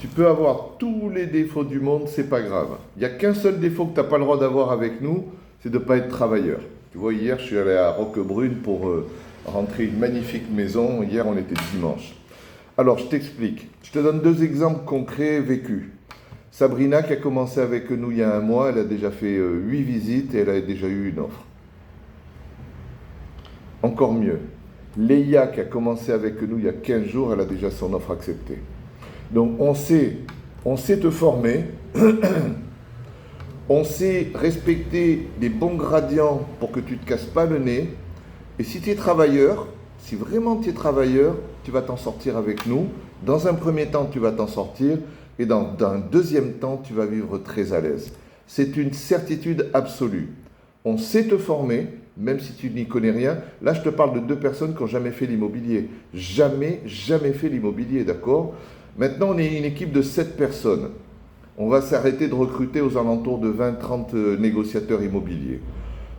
Tu peux avoir tous les défauts du monde, c'est pas grave. Il n'y a qu'un seul défaut que tu n'as pas le droit d'avoir avec nous, c'est de ne pas être travailleur. Tu vois, hier, je suis allé à Roquebrune pour rentrer une magnifique maison. Hier, on était dimanche. Alors, je t'explique. Je te donne deux exemples concrets vécus. Sabrina, qui a commencé avec nous il y a un mois, elle a déjà fait 8 visites et elle a déjà eu une offre. Encore mieux. Léa, qui a commencé avec nous il y a 15 jours, elle a déjà son offre acceptée. Donc, on sait te former, on sait respecter les bons gradients pour que tu ne te casses pas le nez. Et si tu es travailleur, si vraiment tu es travailleur, tu vas t'en sortir avec nous. Dans un premier temps, tu vas t'en sortir. Et dans un deuxième temps, tu vas vivre très à l'aise. C'est une certitude absolue. On sait te former, même si tu n'y connais rien. Là, je te parle de deux personnes qui n'ont jamais fait l'immobilier. Jamais fait l'immobilier, d'accord ? Maintenant, on est une équipe de 7 personnes. On va s'arrêter de recruter aux alentours de 20-30 négociateurs immobiliers.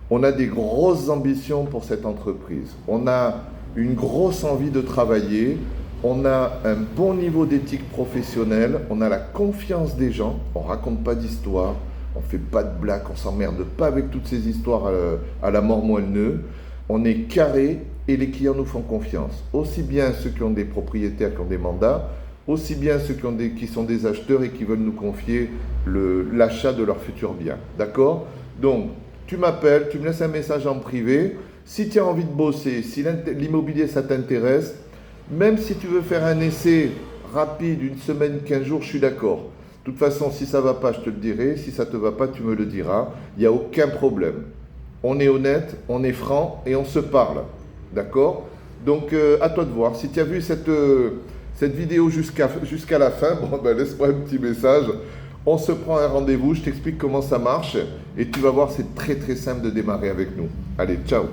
On a des grosses ambitions pour cette entreprise. On a une grosse envie de travailler. On a un bon niveau d'éthique professionnelle. On a la confiance des gens. On ne raconte pas d'histoire. On ne fait pas de blagues. On ne s'emmerde pas avec toutes ces histoires à la mort moelle-neu. On est carré et les clients nous font confiance. Aussi bien ceux qui ont des propriétaires qui ont des mandats, aussi bien ceux qui sont des acheteurs et qui veulent nous confier l'achat de leur futur bien. D'accord ? Donc, tu m'appelles, tu me laisses un message en privé. Si tu as envie de bosser, si l'immobilier ça t'intéresse, même si tu veux faire un essai rapide, une semaine, 15 jours, je suis d'accord. De toute façon, si ça ne va pas, je te le dirai. Si ça ne te va pas, tu me le diras. Il n'y a aucun problème. On est honnête, on est franc et on se parle. D'accord ? Donc, à toi de voir. Si tu as vu cette vidéo jusqu'à la fin, laisse-moi un petit message. On se prend un rendez-vous, je t'explique comment ça marche et tu vas voir, c'est très très simple de démarrer avec nous. Allez, ciao!